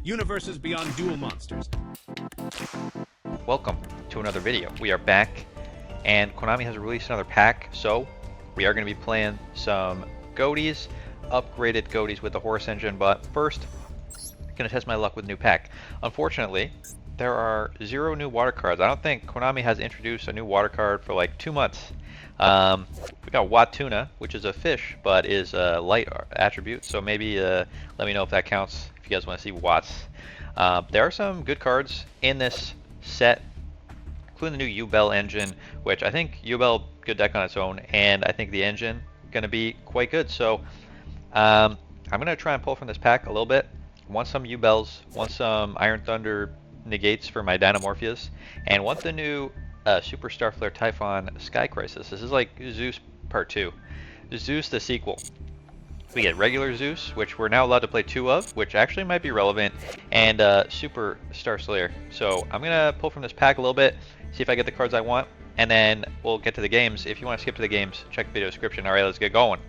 universes beyond duel monsters. Welcome to another video. We are back, and Konami has released another pack, so we are going to be playing some Ghotis, upgraded Ghotis with the Horus engine, but first, I'm going to test my luck with a new pack. Unfortunately, there are 0 new water cards. I don't think Konami has introduced a new water card for like 2 months. We got Watuna, which is a fish, but is a light attribute, so maybe let me know if that counts, if you guys want to see Watts. There are some good cards in this set, including the new Yubel engine, which I think Yubel, good deck on its own, and I think the engine going to be quite good. So I'm going to try and pull from this pack a little bit. Want some Yubels, want some Iron Thunder negates for my Dynamorphias, and want the new Super Starflare Typhon Sky Crisis. This is like Zeus Part 2. Zeus the sequel. We get regular Zeus, which we're now allowed to play 2 of, which actually might be relevant, and Super Star Slayer. So I'm going to pull from this pack a little bit, see if I get the cards I want, and then we'll get to the games. If you want to skip to the games, check the video description. Alright, let's get going.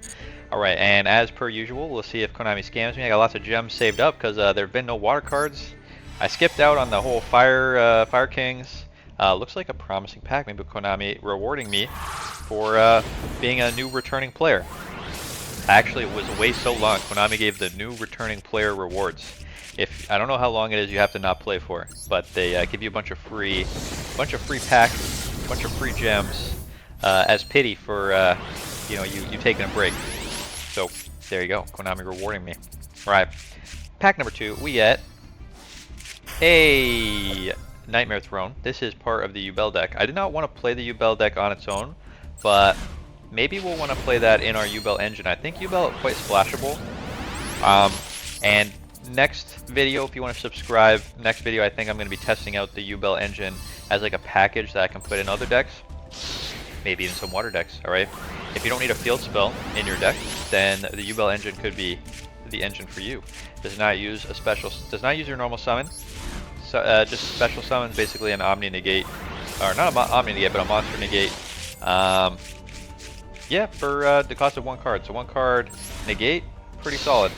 Alright, and as per usual, we'll see if Konami scams me. I got lots of gems saved up because there have been no water cards. I skipped out on the whole Fire Kings. Looks like a promising pack. Maybe Konami rewarding me for being a new returning player. Actually, it was away so long. Konami gave the new returning player rewards. I don't know how long it is you have to not play for, but they give you a bunch of free packs, a bunch of free gems as pity for you taking a break. So there you go, Konami rewarding me. All right, pack number 2, we get a Nightmare Throne. This is part of the Yubel deck. I did not want to play the Yubel deck on its own, but maybe we'll want to play that in our Yubel engine. I think Yubel is quite splashable. And next video, if you want to subscribe, next video I think I'm going to be testing out the Yubel engine as like a package that I can put in other decks. Maybe in some water decks, alright? If you don't need a field spell in your deck, then the Yubel engine could be the engine for you. Does not use your normal summon. So, just special summons, basically an Omni Negate, or not an Omni Negate, but a Monster Negate. Yeah, for the cost of 1 card. So 1 card Negate, pretty solid,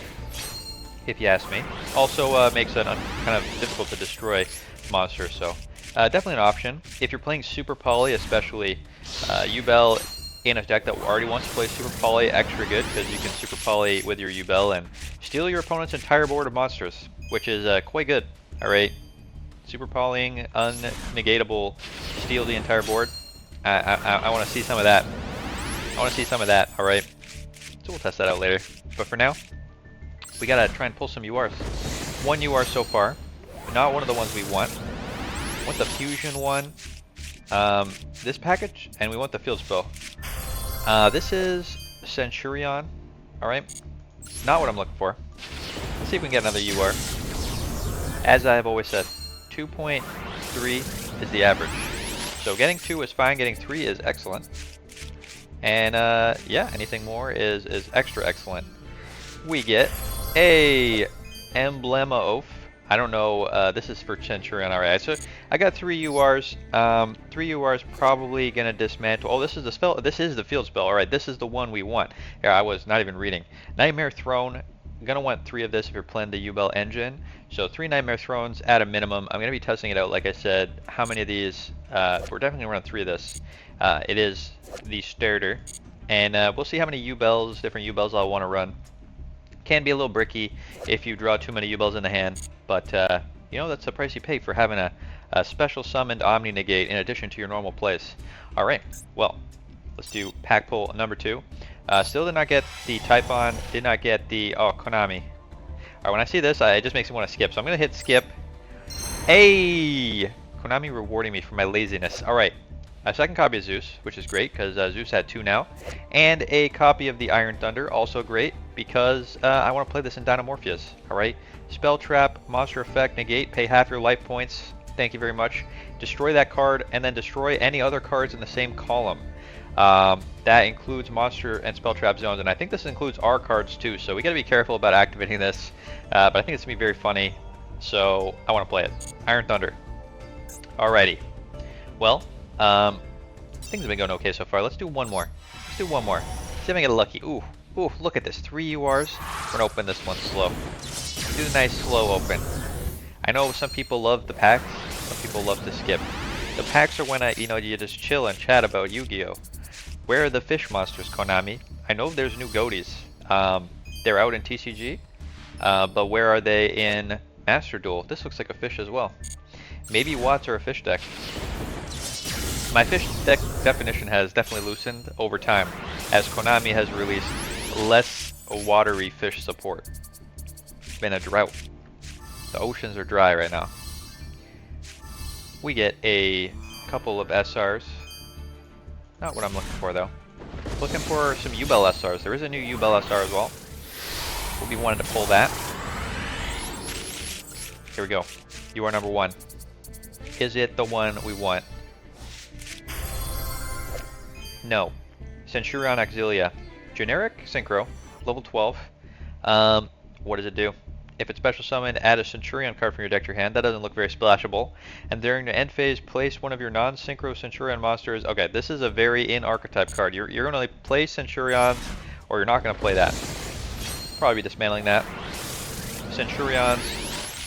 if you ask me. Also makes it kind of difficult to destroy monsters, so definitely an option. If you're playing Super Poly, especially Yubel in a deck that already wants to play Super Poly, extra good, because you can Super Poly with your Yubel and steal your opponent's entire board of monsters, which is quite good. Alright, Super Polying, unnegatable, steal the entire board. I want to see some of that. Alright. So we'll test that out later. But for now, we gotta try and pull some URs. 1 UR so far, but not one of the ones we want. We want the fusion one, this package, and we want the field spell. This is Centurion. Alright. Not what I'm looking for. Let's see if we can get another UR. As I have always said, 2.3 is the average. So getting 2 is fine, getting 3 is excellent. And yeah, anything more is extra excellent. We get a Emblema Oath. I don't know, this is for Centurion, alright. So I got 3 URs. 3 URs probably gonna dismantle. Oh, this is the spell. This is the field spell. Alright, this is the one we want. Yeah, I was not even reading. Nightmare Throne. Gonna want 3 of this if you're playing the Yubel engine. So 3 Nightmare Thrones at a minimum. I'm gonna be testing it out, like I said. How many of these? We're definitely gonna run 3 of this. It is the starter, and we'll see how many Yubels, different Yubels I'll want to run. Can be a little bricky if you draw too many Yubels in the hand, but you know, that's the price you pay for having a special summoned Omni Negate in addition to your normal plays. Alright, well, let's do pack pull number 2. Still did not get the Typhon, did not get the, oh, Konami. Alright, when I see this, it just makes me want to skip, so I'm going to hit skip. Hey! Konami rewarding me for my laziness. Alright, a second copy of Zeus, which is great, because Zeus had 2 now. And a copy of the Iron Thunder, also great, because I want to play this in Dynamorphias. Alright, Spell Trap, Monster Effect, Negate, pay half your life points. Thank you very much. Destroy that card, and then destroy any other cards in the same column. That includes monster and spell trap zones, and I think this includes our cards too, so we gotta be careful about activating this, but I think it's gonna be very funny, so I want to play it. Iron Thunder. Alrighty. Well, things have been going okay so far. Let's do one more. See if I can get lucky. Ooh, look at this. 3 URs. We're gonna open this one slow. Do a nice slow open. I know some people love the packs, some people love to skip. The packs are when you just chill and chat about Yu-Gi-Oh! Where are the fish monsters, Konami? I know there's new Ghotis. They're out in TCG, but where are they in MasterDuel? This looks like a fish as well. Maybe Watts are a fish deck. My fish deck definition has definitely loosened over time, as Konami has released less watery fish support. It's been a drought. The oceans are dry right now. We get a couple of SRs. Not what I'm looking for though. Looking for some Yubel SRs. There is a new Yubel SR as well. We'll be wanting to pull that. Here we go. You are number 1. Is it the one we want? No. Centurion Auxilia. Generic Synchro. Level 12. What does it do? If it's special summoned, add a Centurion card from your deck to your hand. That doesn't look very splashable. And during the end phase, place one of your non-synchro Centurion monsters. Okay, this is a very in-archetype card. You're going to play Centurions, or you're not going to play that. Probably be dismantling that. Centurions,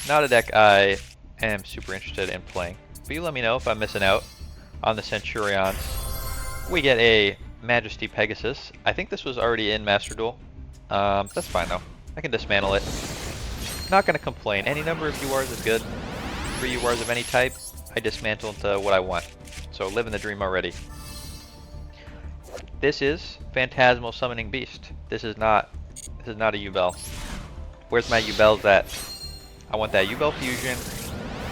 not a deck I am super interested in playing. But you let me know if I'm missing out on the Centurions. We get a Majesty Pegasus. I think this was already in Master Duel. That's fine though. I can dismantle it. Not going to complain. Any number of URs is good. 3 URs of any type, I dismantle into what I want. So living the dream already. This is Phantasmal Summoning Beast. This is not a Yubel. Where's my Yubels at? I want that Yubel Fusion.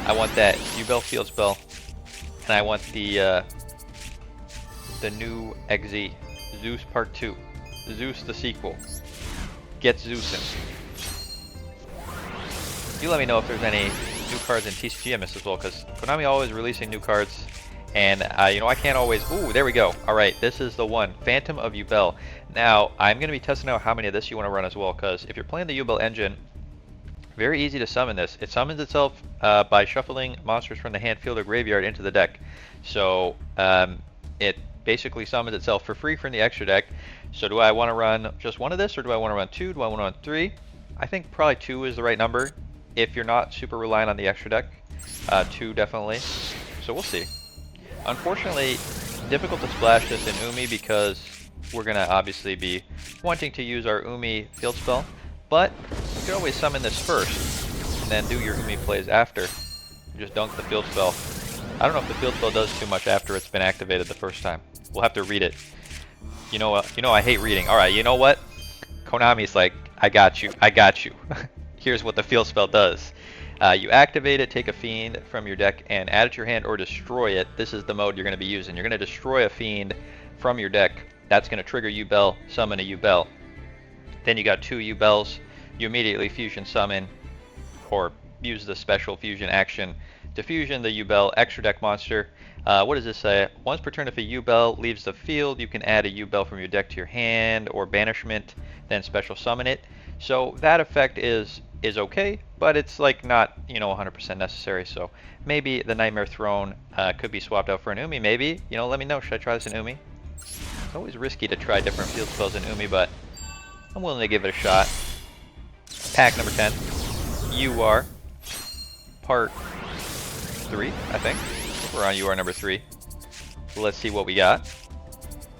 I want that Yubel Field Spell. And I want the new XZ. Zeus Part 2. Zeus the sequel. Get Zeusin. You let me know if there's any new cards in TCG I missed as well, because Konami always releasing new cards, and I can't always. Ooh, there we go. All right, this is the one, Phantom of Yubel. Now I'm going to be testing out how many of this you want to run as well, because if you're playing the Yubel engine, very easy to summon this. It summons itself by shuffling monsters from the hand, field, or graveyard into the deck. So it basically summons itself for free from the extra deck. So do I want to run just one of this, or do I want to run 2? Do I want to run 3? I think probably 2 is the right number. If you're not super reliant on the extra deck, 2 definitely. So we'll see. Unfortunately, difficult to splash this in Umi because we're going to obviously be wanting to use our Umi field spell. But you can always summon this first, and then do your Umi plays after. Just dunk the field spell. I don't know if the field spell does too much after it's been activated the first time. We'll have to read it. You know I hate reading. Alright, you know what? Konami's like, I got you. Here's what the field spell does. You activate it, take a fiend from your deck and add it to your hand or destroy it. This is the mode you're going to be using. You're going to destroy a fiend from your deck. That's going to trigger Yubel, summon a Yubel. Then you got 2 Yubels. You immediately fusion summon or use the special fusion action to fusion the Yubel extra deck monster. What does this say? Once per turn, if a Yubel leaves the field, you can add a Yubel from your deck to your hand or banishment, then special summon it. So that effect is okay, but it's like not 100% necessary. So maybe the Nightmare Throne could be swapped out for an Umi. Maybe let me know. Should I try this in Umi? It's always risky to try different field spells in Umi, but I'm willing to give it a shot. Pack number 10. UR Part 3, I think. We're on UR number 3. Let's see what we got.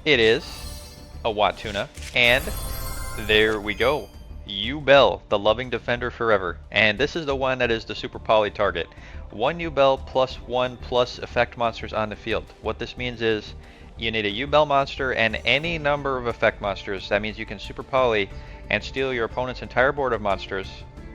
It is a Watuna, and there we go. Yubel, the Loving Defender Forever. And this is the one that is the super poly target. 1 Yubel plus 1 plus effect monsters on the field. What this means is you need a Yubel monster and any number of effect monsters. That means you can super poly and steal your opponent's entire board of monsters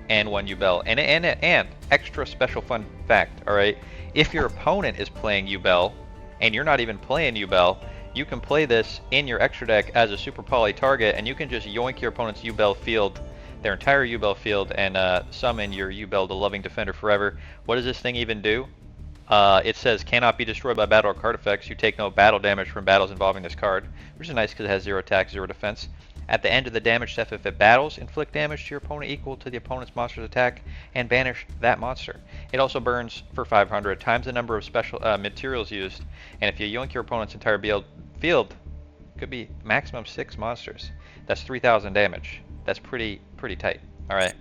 and 1 Yubel. And extra special fun fact, alright? If your opponent is playing Yubel and you're not even playing Yubel, you can play this in your extra deck as a super poly target, and you can just yoink your opponent's Yubel field, their entire Yubel field, and summon your Yubel, the Loving Defender Forever. What does this thing even do? It says cannot be destroyed by battle or card effects. You take no battle damage from battles involving this card, which is nice because it has 0 attack, 0 defense. At the end of the damage step, if it battles, inflict damage to your opponent equal to the opponent's monster's attack and banish that monster. It also burns for 500 times the number of special materials used, and if you yoink your opponent's entire field, could be maximum 6 monsters. That's 3,000 damage. That's pretty tight. All right.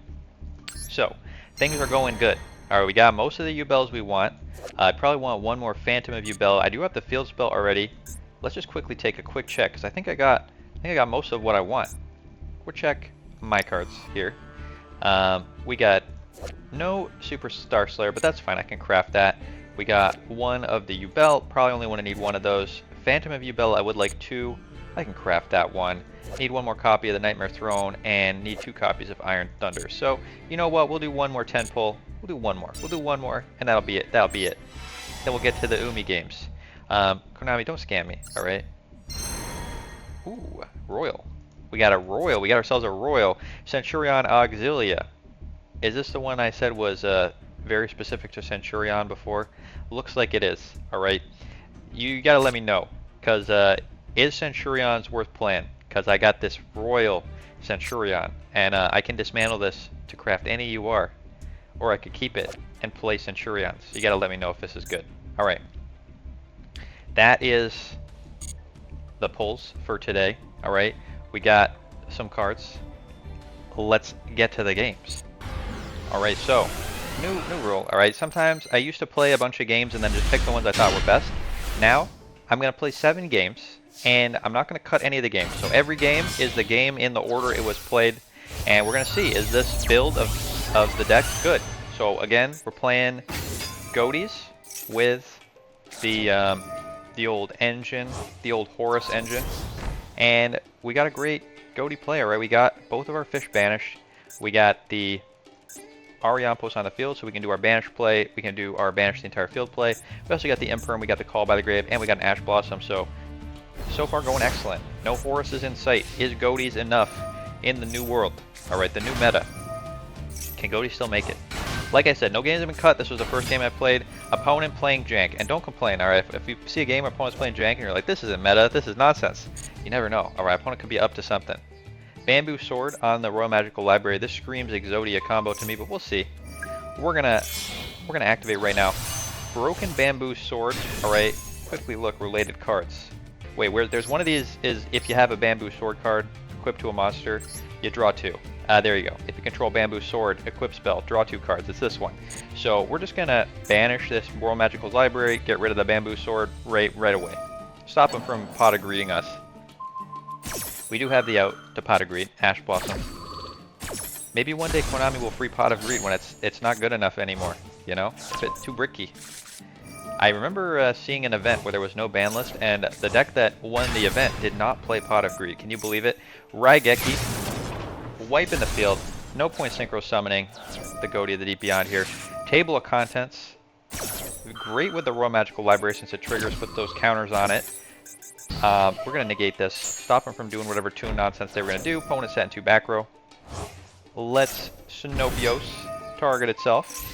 So things are going good. Alright, we got most of the Yubels we want. I probably want one more Phantom of Yubel. I do have the field spell already. Let's just quickly take a quick check, because I think I got most of what I want. Quick check my cards here. We got no Super Star Slayer, but that's fine. I can craft that. We got one of the Yubel. Probably only want to need one of those. Phantom of Yubel, I would like two. I can craft that one. Need one more copy of the Nightmare Throne, and need 2 copies of Iron Thunder. So, you know what? We'll do one more 10 pull. We'll do one more. We'll do one more, and that'll be it. That'll be it. Then we'll get to the Umi games. Konami, don't scam me, alright? Ooh, Royal. We got a Royal. We got ourselves a Royal. Centurion Auxilia. Is this the one I said was very specific to Centurion before? Looks like it is, alright? You gotta let me know, because is Centurion's worth playing? Because I got this Royal Centurion, and I can dismantle this to craft any UR, or I could keep it and play Centurions. You gotta let me know if this is good. Alright. That is the pulls for today. Alright. We got some cards. Let's get to the games. Alright, so new rule. Alright, sometimes I used to play a bunch of games and then just pick the ones I thought were best. Now I'm gonna play 7 games, and I'm not gonna cut any of the games. So every game is the game in the order it was played, and we're gonna see, is this build of the deck good? So again, we're playing Ghotis with the old engine, the old Horus engine, and we got a great Ghoti player, right? We got both of our fish banished. We got the Ariampos on the field, so we can do our banish play. We can do our banish the entire field play. We also got the Imperm, we got the Call by the Grave, and we got an Ash Blossom. So far going excellent. No Horus is in sight. Is Ghotis enough in the new world? Alright, the new meta. Can Ghoti still make it? Like I said, no games have been cut. This was the first game I played. Opponent playing jank. And don't complain, alright? If you see a game where opponent's playing jank and you're like, this isn't meta, this is nonsense. You never know. Alright, opponent could be up to something. Bamboo Sword on the Royal Magical Library. This screams Exodia combo to me, but we'll see. We're gonna activate right now. Broken Bamboo Sword. Alright, quickly look, related cards. Wait, there's one of these is if you have a Bamboo Sword card equipped to a monster, you draw 2. There you go. If you control Bamboo Sword, equip spell, draw 2 cards. It's this one. So we're just gonna banish this Royal Magical Library, get rid of the Bamboo Sword right away. Stop him from pot of greeting us. We do have the out to Pot of Greed, Ash Blossom. Maybe one day Konami will free Pot of Greed when it's not good enough anymore, you know? It's a bit too bricky. I remember seeing an event where there was no ban list, and the deck that won the event did not play Pot of Greed. Can you believe it? Raigeki, wipe in the field, no point synchro summoning the Ghoti of the Deep Beyond here. Table of Contents, great with the Royal Magical Library since it triggers with those counters on it. We're going to negate this, stop them from doing whatever toon nonsense they were going to do. Opponent set into back row. Let's Sinopios target itself.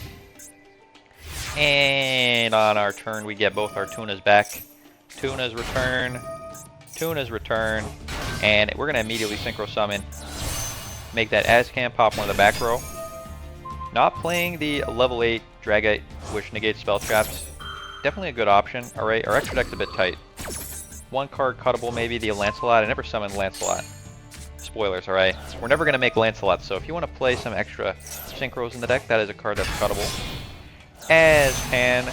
And on our turn, we get both our tunas back. Tunas return. Tunas return. And we're going to immediately synchro summon. Make that Azcan pop one of the back row. Not playing the level 8 Dragite, which negates spell traps. Definitely a good option. Alright, our extra deck's a bit tight. 1 card cuttable, maybe the Lancelot. I never summoned Lancelot. Spoilers, alright? We're never going to make Lancelot, so if you want to play some extra synchros in the deck, that is a card that's cuttable. Azcan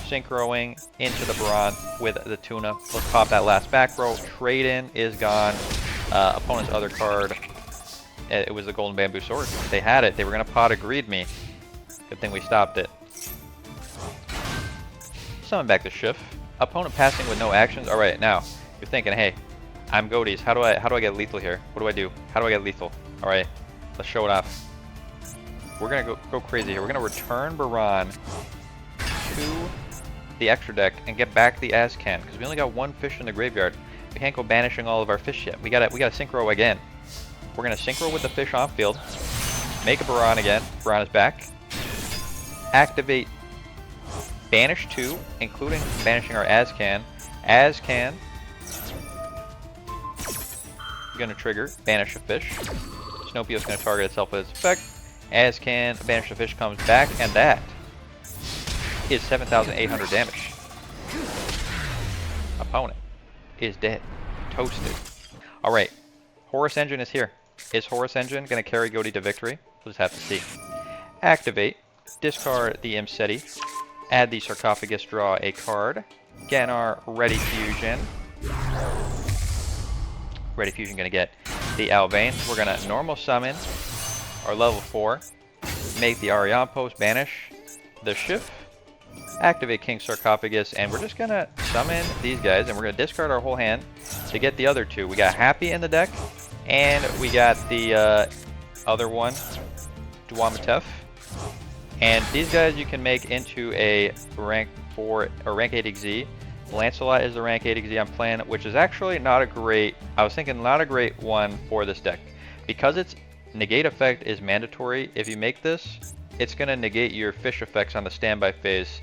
synchroing into the Baron with the Tuna. Let's pop that last back row. Trade-in is gone. Opponent's other card. It was the Golden Bamboo Sword. They had it. They were going to Pot of Greed me. Good thing we stopped it. Summon back the Schiff. Opponent passing with no actions. Alright, now, you're thinking, hey, I'm Ghotis. How do I get lethal here? What do I do? How do I get lethal? Alright, let's show it off. We're gonna go crazy here. We're gonna return Baron to the extra deck and get back the Azcan, because we only got 1 fish in the graveyard. We can't go banishing all of our fish yet. We gotta synchro again. We're gonna synchro with the fish on field. Make a Baron again. Baron is back. Activate Banish 2, including banishing our Azcan. Azcan. Gonna trigger, banish a fish. Snopio's gonna target itself with its effect. Azcan, banish the fish comes back, and that is 7,800 damage. Opponent is dead. Toasted. Alright, Horus Engine is here. Is Horus Engine gonna carry Ghoti to victory? We'll just have to see. Activate. discard the Imseti, add the Sarcophagus, draw a card, get our Ready Fusion. Ready Fusion gonna get the Alvain. We're gonna normal summon our level 4, make the Arion Post, banish the Shift, activate King Sarcophagus, and we're just gonna summon these guys, and we're gonna discard our whole hand to get the other two. We got Happy in the deck, and we got the other one, Duamatef. And these guys you can make into a rank 4 or rank 8 XZ. Lancelot is the rank 8 XZ I'm playing, which is actually not a great, I was thinking not a great one for this deck. Because its negate effect is mandatory, if you make this, it's going to negate your fish effects on the standby phase,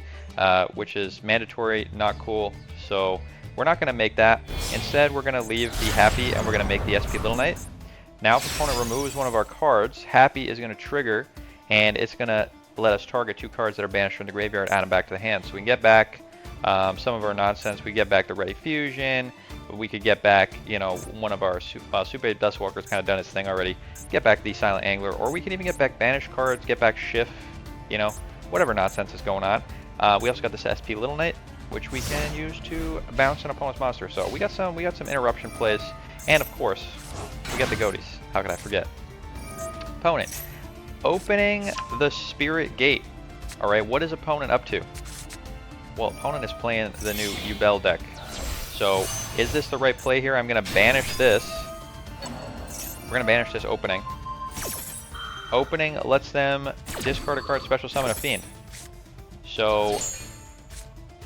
which is mandatory, not cool. So we're not going to make that. Instead, we're going to leave the Happy and we're going to make the SP Little Knight. Now if opponent removes one of our cards, Happy is going to trigger, and it's going to let us target 2 cards that are banished from the graveyard, add them back to the hand. So we can get back some of our nonsense. We get back the Ready Fusion. We could get back, you know, one of our Super 8 Dustwalker's kind of done its thing already. Get back the Silent Angler, or we can even get back banished cards, get back Shift, you know, whatever nonsense is going on. We also got this SP Little Knight, which we can use to bounce an opponent's monster. So we got some interruption plays, and of course, we got the Ghotis. How could I forget? Opponent opening the Spirit Gate. All right, what is opponent up to? Well, opponent is playing the new Yugioh deck. So, is this the right play here? I'm going to banish this. We're going to banish this opening. Opening lets them discard a card, special summon a Fiend. So,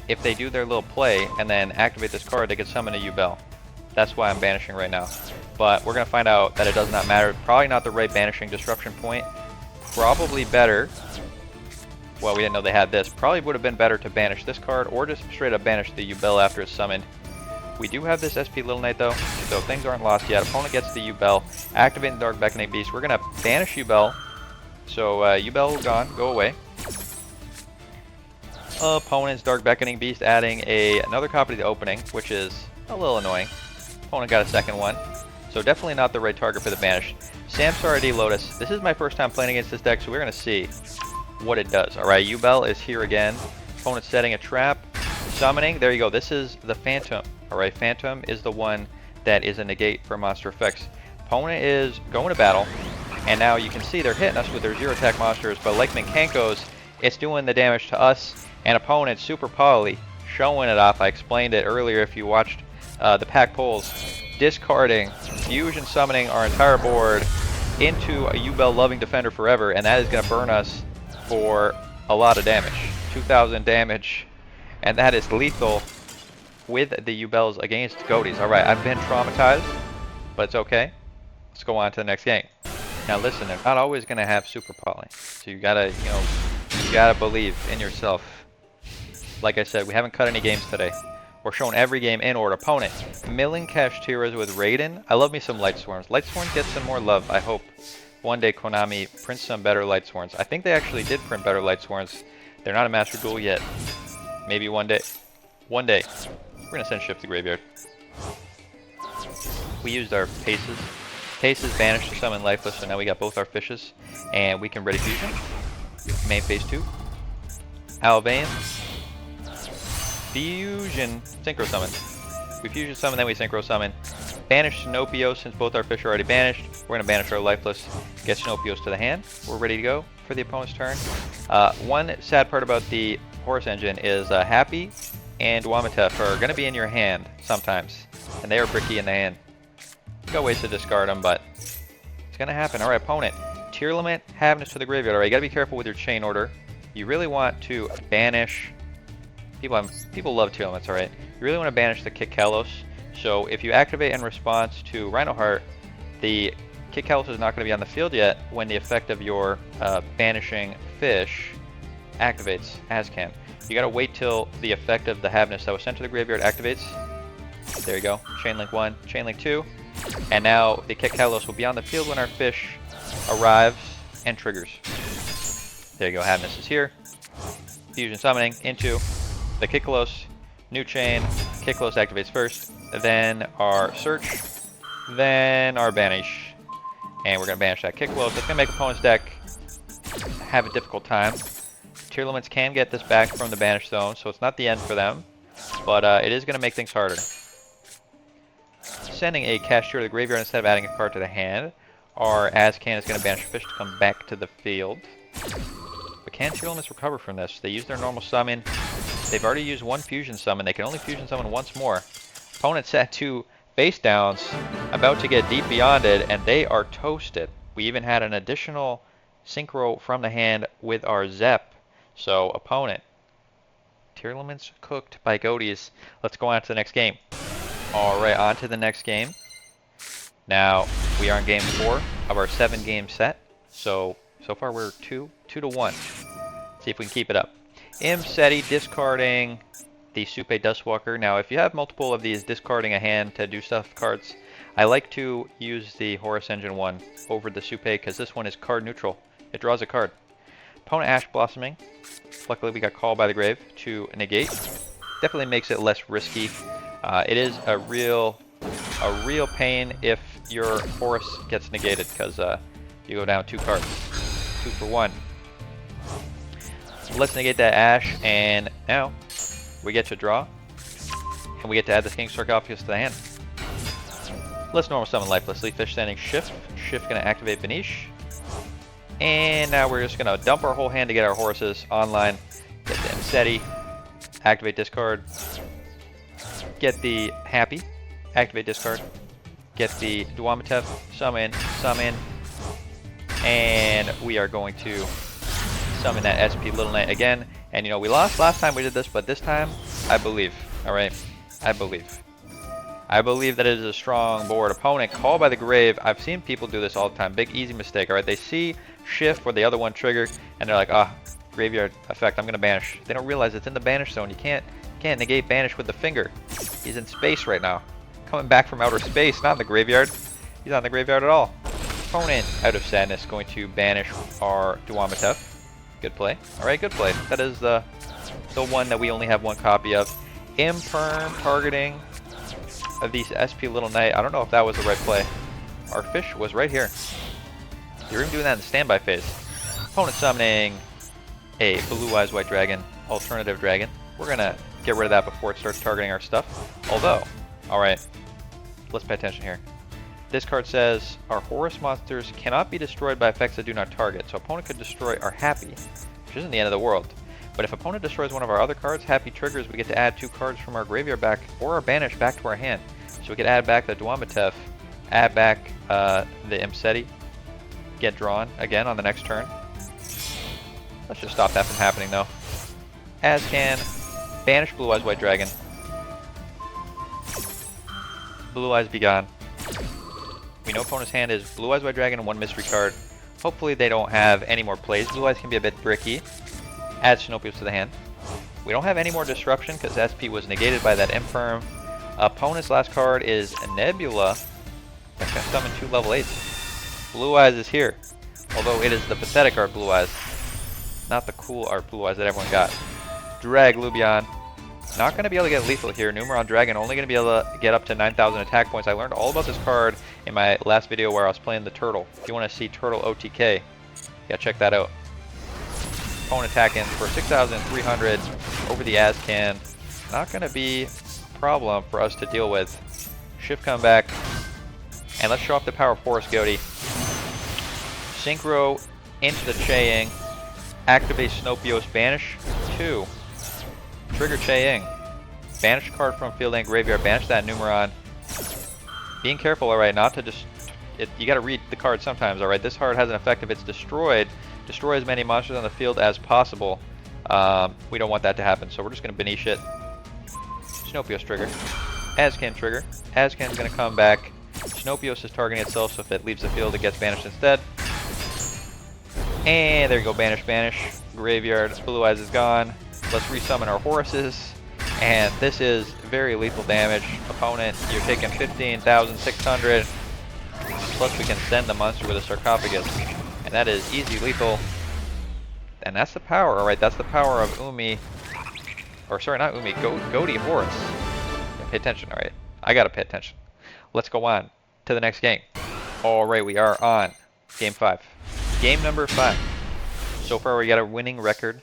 if they do their little play and then activate this card, they can summon a Yugioh. That's why I'm banishing right now. But we're going to find out that it does not matter. Probably not the right banishing disruption point. Probably better. Well, we didn't know they had this. Probably would have been better to banish this card or just straight up banish the Yugioh after it's summoned. We do have this SP Little Knight though, so things aren't lost yet. Opponent gets the Yugioh, activating the Dark Beckoning Beast. We're going to banish Yugioh. So Yugioh gone, go away. Opponent's Dark Beckoning Beast adding another copy to the opening, which is a little annoying. Opponent got a second one. So definitely not the right target for the banish. Samsara D Lotus. This is my first time playing against this deck, so we're going to see what it does. Alright, Yugioh is here again. Opponent setting a trap. Summoning. There you go. This is the Phantom. Alright, Phantom is the one that is a negate for monster effects. Opponent is going to battle. And now you can see they're hitting us with their 0 attack monsters, but like Minkanko's, it's doing the damage to us. And opponent Super Poly showing it off. I explained it earlier if you watched the pack polls. Discarding, fusion summoning our entire board into a Yugioh Loving Defender forever, and that is going to burn us for a lot of damage. 2,000 damage, and that is lethal with the Yugiohs against Ghotis. Alright, I've been traumatized, but it's okay. Let's go on to the next game. Now listen, they're not always going to have Super Poly, so you gotta, you gotta believe in yourself. Like I said, we haven't cut any games today. We're showing every game in order. Opponent, milling Kashtiras with Raiden. I love me some Light Swarms. Light Swarms get some more love, I hope. One day Konami prints some better Light Swarms. I think they actually did print better Light Swarms. They're not a Master Duel yet. Maybe one day. One day. We're going to send Shift to Graveyard. We used our Paces. Paces banished to summon Lifeless, so now we got both our fishes. And we can Ready Fusion. Main phase 2. Alvain. Fusion. Synchro Summon. We Fusion Summon, then we Synchro Summon. Banish Sinopios since both our fish are already banished. We're going to banish our Lifeless. Get Sinopios to the hand. We're ready to go for the opponent's turn. One sad part about the Horus engine is Happy and Duamatef are going to be in your hand sometimes. And they are bricky in the hand. Got ways to discard them, but it's going to happen. Alright, opponent. Tearlament, Havness to the graveyard. Alright, you got to be careful with your chain order. You really want to banish... People love Tearlaments, alright. You really want to banish the Kick Kalos. So if you activate in response to Rhino Heart, the Kick Kalos is not going to be on the field yet when the effect of your banishing fish activates, as can. You got to wait till the effect of the Havness that was sent to the graveyard activates. There you go. Chain Link 1, Chain Link 2. And now the Kick Kalos will be on the field when our fish arrives and triggers. There you go. Havness is here. Fusion summoning into the Kick Kalos. New chain. Kick Kalos activates first. Then our search. Then our banish. And we're going to banish that Kick Kalos. That's going to make opponent's deck have a difficult time. Tier limits can get this back from the banish zone, so it's not the end for them, but it is going to make things harder. Sending a cashier to the graveyard instead of adding a card to the hand. Our Azcan is going to banish fish to come back to the field. But can tier limits recover from this? They use their normal summon. They've already used one fusion summon. They can only fusion summon once more. Opponent set 2 face downs, about to get deep beyond it, and they are toasted. We even had an additional synchro from the hand with our Zep. So opponent, tier limits cooked by Ghotis. Let's go on to the next game. Alright, on to the next game. Now, we are in game 4 of our 7-game set. So far we're 2 to 1. See if we can keep it up. Imseti discarding the Supe Dustwalker. Now, if you have multiple of these discarding a hand to do stuff cards, I like to use the Horus Engine one over the Supe because this one is card neutral. It draws a card. Opponent Ash Blossoming. Luckily, we got called by the grave to negate. Definitely makes it less risky. It is a real pain if your Horus gets negated because you go down 2 cards, 2 for 1. Let's negate that Ash, and now we get to draw, and we get to add this King Sarcophagus to the hand. Let's normal summon Lifelessly. Fish sending Shift. Shift gonna activate Banish. And now we're just gonna dump our whole hand to get our Horuses online. Get the Imseti. Activate discard. Get the Happy. Activate discard. Get the Duamatef. Summon. Summon. And we are going to summon that SP Little Knight again. And you know, we lost last time we did this, but this time, I believe. Alright? I believe. I believe that it is a strong board. Opponent called by the grave. I've seen people do this all the time. Big easy mistake. Alright, they see Shift or the other one trigger, and they're like, graveyard effect, I'm gonna banish. They don't realize it's in the banish zone. You can't negate banish with the finger. He's in space right now. Coming back from outer space, not in the graveyard. He's not in the graveyard at all. Opponent, out of sadness, going to banish our Duamatef. Good play. Alright, good play. That is the one that we only have one copy of. Imperm targeting of these SP Little Knight. I don't know if that was the right play. Our fish was right here. You're even doing that in the standby phase. Opponent summoning a Blue Eyes White Dragon, alternative dragon. We're gonna get rid of that before it starts targeting our stuff. Although, alright, let's pay attention here. This card says, our Horus monsters cannot be destroyed by effects that do not target. So opponent could destroy our Happy, which isn't the end of the world. But if opponent destroys one of our other cards, Happy triggers, we get to add 2 cards from our graveyard back, or our banish back to our hand. So we could add back the Duamatef, add back the Imseti, get drawn again on the next turn. Let's just stop that from happening though. Azcan, banish Blue Eyes White Dragon. Blue Eyes be gone. We know opponent's hand is Blue Eyes White Dragon and 1 mystery card. Hopefully they don't have any more plays. Blue Eyes can be a bit bricky. Add Sinopios to the hand. We don't have any more disruption because SP was negated by that Infirm. Opponent's last card is Nebula. That's gonna summon 2 level 8s. Blue Eyes is here. Although it is the pathetic art Blue Eyes. Not the cool art Blue Eyes that everyone got. Drag Lubion. Not going to be able to get lethal here. Numeron Dragon only going to be able to get up to 9,000 attack points. I learned all about this card in my last video where I was playing the Turtle. If you want to see Turtle OTK, yeah, check that out. Opponent attacking for 6,300 over the Azcan. Not going to be a problem for us to deal with. Shift come back. And let's show off the power of Horus Ghoti. Synchro into the Cheying. Activate Sinopios, banish 2. Trigger Cheying. Banish card from field and graveyard. Banish that Numeron. Being careful, alright, not to just... you gotta read the card sometimes, alright? This card has an effect if it's destroyed. Destroy as many monsters on the field as possible. We don't want that to happen, so we're just gonna Banish it. Sinopios trigger. Azcan trigger. Azcan's gonna come back. Sinopios is targeting itself, so if it leaves the field, it gets banished instead. And there you go, banish, banish. Graveyard, Blue Eyes is gone. Let's resummon our Horuses. And this is very lethal damage. Opponent, you're taking 15,600. Plus we can send the monster with a sarcophagus. And that is easy lethal. And that's the power, alright, that's the power of Umi. Or sorry, not Umi, Ghoti Horus. Yeah, pay attention, alright. I gotta pay attention. Let's go on to the next game. Alright, we are on game 5. Game number 5. So far we got a winning record.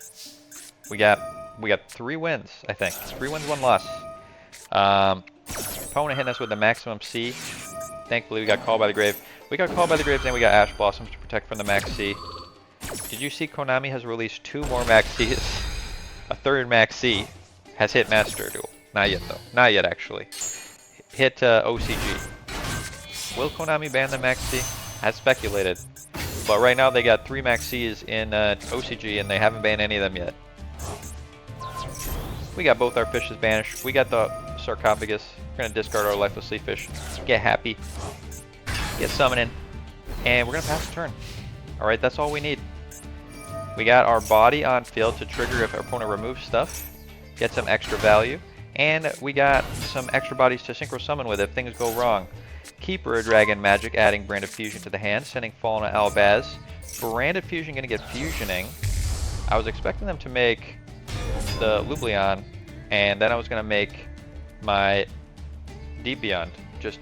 We got 3 wins, I think. 3 wins, 1 loss. Opponent hitting us with the maximum C. Thankfully we got called by the grave. We got called by the graves and we got ash blossoms to protect from the max C. Did you see Konami has released 2 more max C's? A 3rd max C has hit MasterDuel. Not yet though. Not yet actually. Hit OCG. Will Konami ban the max C? As speculated. But right now they got 3 max C's in OCG and they haven't banned any of them yet. We got both our fishes banished. We got the sarcophagus. We're gonna discard our lifeless sea fish. Get happy. Get summoning. And we're gonna pass the turn. Alright, that's all we need. We got our body on field to trigger if our opponent removes stuff. Get some extra value. And we got some extra bodies to synchro summon with if things go wrong. Keeper Dragon Magic adding Branded Fusion to the hand, sending Fallen Albaz. Branded Fusion gonna get fusioning. I was expecting them to make the Lublion, and then I was gonna make my Deep Beyond. Just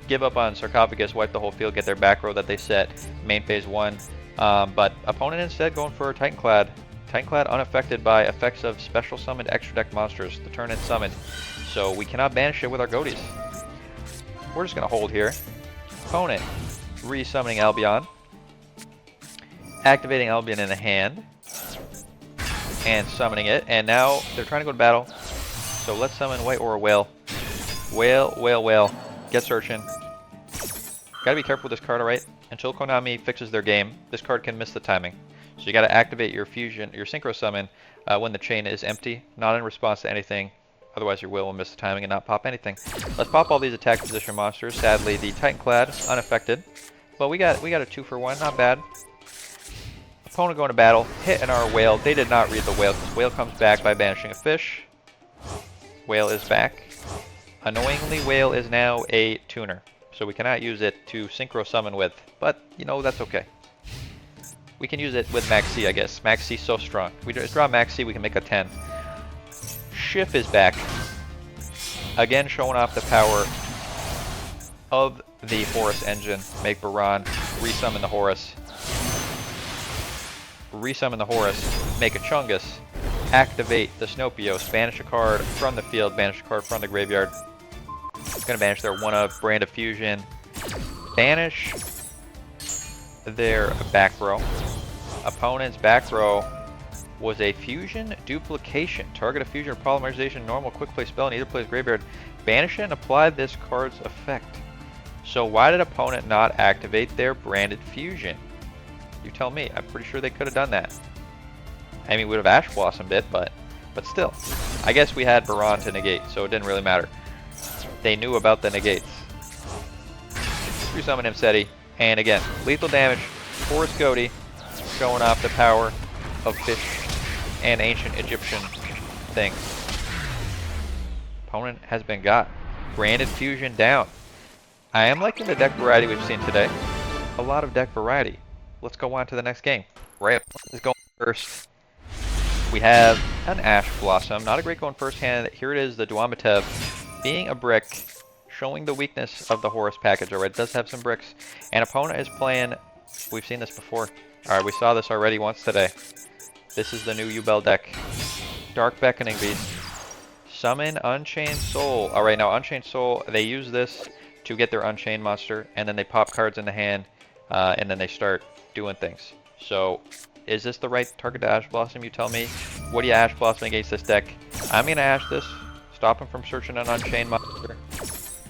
give up on Sarcophagus, wipe the whole field, get their back row that they set, main phase 1. But opponent instead going for Titanclad. Titanclad unaffected by effects of special summoned extra deck monsters, the turn it's summoned. So we cannot banish it with our Ghotis. We're just going to hold here. Opponent re-summoning Albion. Activating Albion in the hand. And summoning it. And now they're trying to go to battle. So let's summon White Aura Whale. Whale. Get searching. Gotta be careful with this card, alright? Until Konami fixes their game, this card can miss the timing. So you gotta activate your fusion, your synchro summon when the chain is empty, not in response to anything. Otherwise your will miss the timing and not pop anything. Let's pop all these attack position monsters. Sadly, the Titanclad unaffected. But we got a 2-for-1, not bad. Opponent going to battle, hitting our whale. They did not read the whale because whale comes back by banishing a fish. Whale is back. Annoyingly, whale is now a tuner. So we cannot use it to synchro summon with, but you know, that's okay. We can use it with Max C, I guess. Max C so strong. We just draw Max C, we can make a 10. Schiff is back. Again, showing off the power of the Horus engine. Make Baron, resummon the Horus. Resummon the Horus, make a Chungus. Activate the Snopios, banish a card from the field, banish a card from the graveyard. Gonna banish their 1-of Brand of Fusion. Banish their back row. Opponent's back row was a fusion duplication. Target a fusion or polymerization normal quick play spell in either player's graveyard. Banish it and apply this card's effect. So why did opponent not activate their branded fusion? You tell me. I'm pretty sure they could have done that. I mean, we would have Ash Blossomed it, but still. I guess we had Baron to negate, so it didn't really matter. They knew about the negates. Resummon Imseti, and again, lethal damage. Horus Ghoti, showing off the power of fish and ancient Egyptian things. Opponent has been got. Branded Fusion down. I am liking the deck variety we've seen today. A lot of deck variety. Let's go on to the next game. Right, let's go first. We have an Ash Blossom. Not a great going first hand. Here it is, the Duamatev. Being a brick, showing the weakness of the Horus package. Alright, it does have some bricks. And opponent is playing, we've seen this before. Alright, we saw this already once today. This is the new Yubel deck. Dark Beckoning Beast. Summon Unchained Soul. Alright, now Unchained Soul, they use this to get their Unchained monster, and then they pop cards in the hand, and then they start doing things. So, is this the right target to Ash Blossom, you tell me? What do you Ash Blossom against this deck? I'm going to Ash this. Stop him from searching an Unchained monster.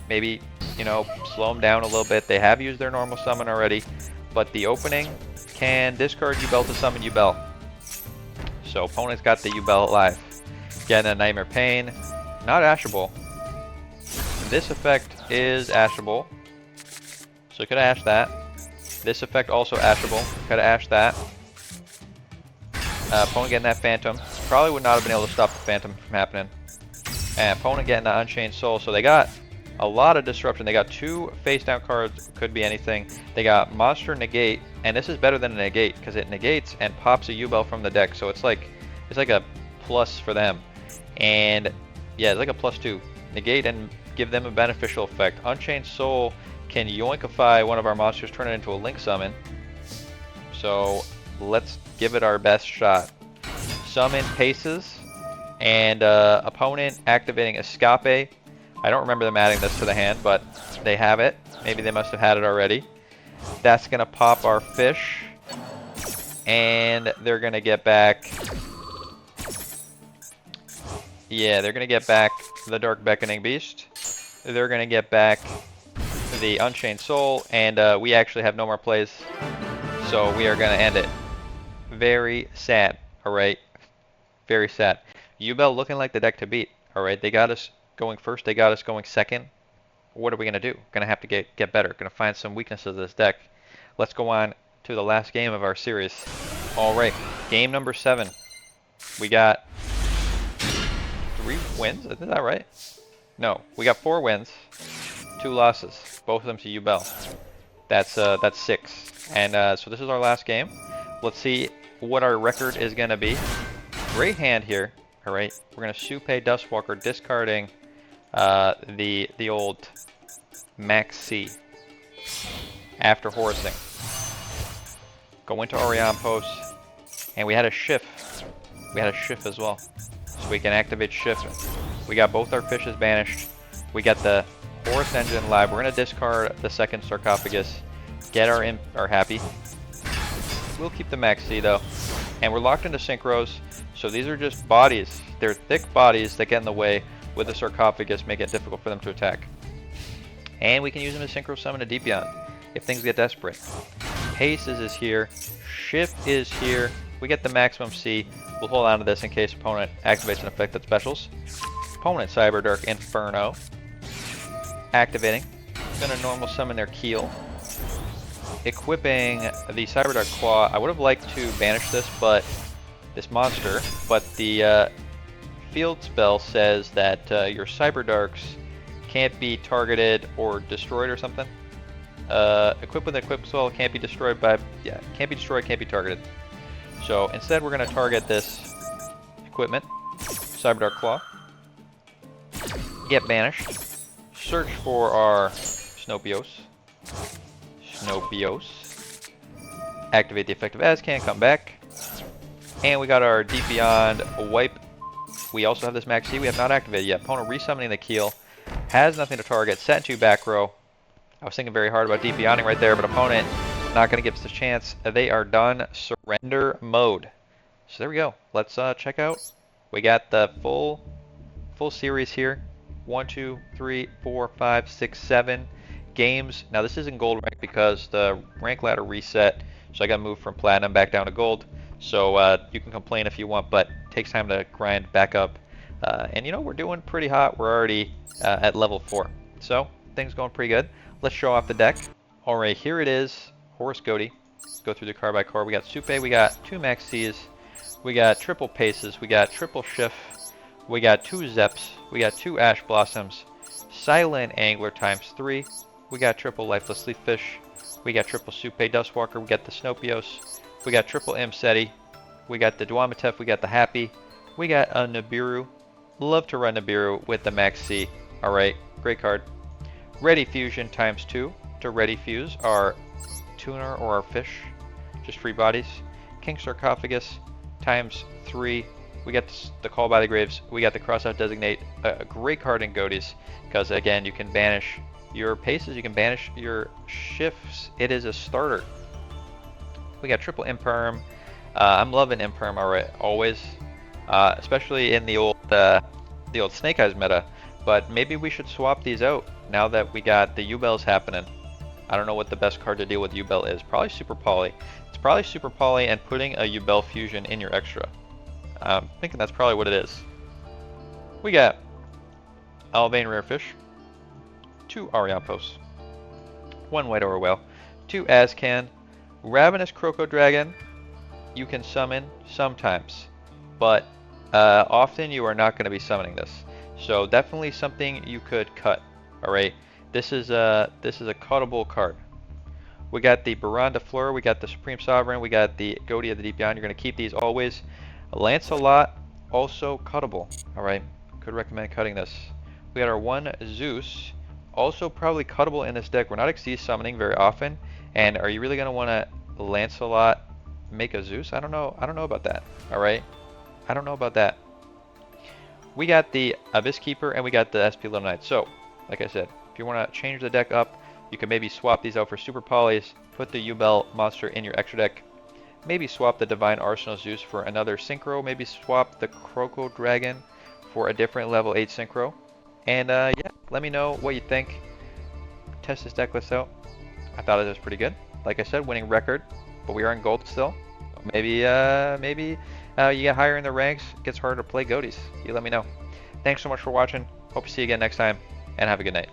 Maybe, you know, slow him down a little bit. They have used their normal summon already. But the opening can discard Yubel to summon Yubel. So opponent's got the Yubel alive. Getting a Nightmare Pain. Not ashable. This effect is ashable. So could ash that. This effect also ashable. Could ash that. Opponent getting that Phantom. Probably would not have been able to stop the Phantom from happening. And opponent getting the Unchained Soul. So they got a lot of disruption. They got 2 face down cards. Could be anything. They got Monster Negate. And this is better than a Negate because it negates and pops a Yubel from the deck. So it's like a plus for them. And yeah, it's like a +2. Negate and give them a beneficial effect. Unchained Soul can yoinkify one of our monsters, turn it into a Link Summon. So let's give it our best shot. Summon Paces, and opponent activating Escape. I don't remember them adding this to the hand, but they have it. Maybe they must have had it already. That's going to pop our fish, and they're going to get back... Yeah, they're going to get back the Dark Beckoning Beast. They're going to get back the Unchained Soul, and we actually have no more plays, so we are going to end it. Very sad, alright? Very sad. Yugioh looking like the deck to beat, alright? They got us going first, they got us going second. What are we going to do? Going to have to get better. Going to find some weaknesses of this deck. Let's go on to the last game of our series. Alright, game number 7. We got 3 wins, is that right? No, we got 4 wins, 2 losses, both of them to Yugioh. That's 6. And so this is our last game. Let's see what our record is going to be. Great hand here. Alright, we're going to Supe Dustwalker, discarding the old Max C after Horusing. Go into Orion Post, and we had a shift. We had a shift as well, so we can activate shift. We got both our fishes banished. We got the Horus Engine live. We're gonna discard the second sarcophagus, get our happy. We'll keep the Max C though, and we're locked into synchros. So these are just bodies. They're thick bodies that get in the way with the sarcophagus, make it difficult for them to attack. And we can use them to synchro summon a Deepion if things get desperate. Paces is here. Shift is here. We get the maximum C. We'll hold on to this in case opponent activates an effect that specials. Opponent Cyber Dark Inferno. Activating. Gonna normal summon their Keel. Equipping the Cyber Dark Claw. I would have liked to banish this, but the field spell says that your Cyber Darks can't be targeted or destroyed or something. Equipped with an equip spell can't be destroyed by... Yeah, can't be destroyed, can't be targeted. So instead we're going to target this equipment, Cyber Dark Claw. Get banished. Search for our Snopios. Activate the effect of Azcan, come back. And we got our Deep Beyond Wipe. We also have this Max C we have not activated yet. Opponent resummoning the Keel. Has nothing to target. Set into back row. I was thinking very hard about Deep Beyonding right there, but opponent not going to give us a chance. They are done. Surrender mode. So there we go. Let's check out. We got the full series here. 1, 2, 3, 4, 5, 6, 7 games. Now this isn't gold rank because the rank ladder reset, so I got moved from platinum back down to gold. So you can complain if you want, but it takes time to grind back up. And you know, we're doing pretty hot. We're already at level 4. So things going pretty good. Let's show off the deck. Alright, here it is. Horus Ghoti. Go through the card by card. We got Supe, we got 2 Max C's, we got triple Paces, we got triple Shift, we got 2 Zeps, we got 2 Ash Blossoms, Silent Angler ×3, we got triple Lifeless Leaf Fish, we got triple Supe Dustwalker, we got the Snopios, we got triple Imseti, we got the Dwamatef, we got the Happy, we got a Nibiru. Love to run Nibiru with the Max C. Alright, great card. Ready Fusion ×2 to Ready Fuse our tuner or our fish, just free bodies. King Sarcophagus ×3. We got the Call by the Graves. We got the Crossout Designate. A great card in Ghotis because again you can banish your Paces, you can banish your Shifts. It is a starter. We got triple Imperm. I'm loving Imperm always, especially in the old Snake Eyes meta. But maybe we should swap these out now that we got the Yubels happening. I don't know what the best card to deal with Yubel is. Probably Super Poly. It's probably Super Poly and putting a Yubel Fusion in your extra. I'm thinking that's probably what it is. We got Alvane Rare Fish, 2 Arion Posts, 1 White Aura Whale, 2 Azcan, Ravenous Croco Dragon. You can summon sometimes, but often you are not going to be summoning this. So definitely something you could cut. Alright, this is a cuttable card. We got the Baron de Fleur, we got the Supreme Sovereign, we got the Ghoti of the Deep Beyond. You're going to keep these always. Lancelot, also cuttable. Alright, could recommend cutting this. We got our 1 Zeus, also probably cuttable in this deck. We're not Xyz summoning very often, and are you really going to want to Lancelot make a Zeus? I don't know about that. Alright? I don't know about that. We got the Abyss Keeper and we got the SP Little Knight. So, like I said, if you want to change the deck up, you can maybe swap these out for Super Polys, put the Yubel monster in your extra deck, maybe swap the Divine Arsenal Zeus for another Synchro, maybe swap the Croco Dragon for a different level 8 Synchro. And yeah, let me know what you think. Test this deck list out. I thought it was pretty good. Like I said, winning record, but we are in gold still. Maybe you get higher in the ranks, it gets harder to play Ghotis. You let me know. Thanks so much for watching. Hope to see you again next time, and have a good night.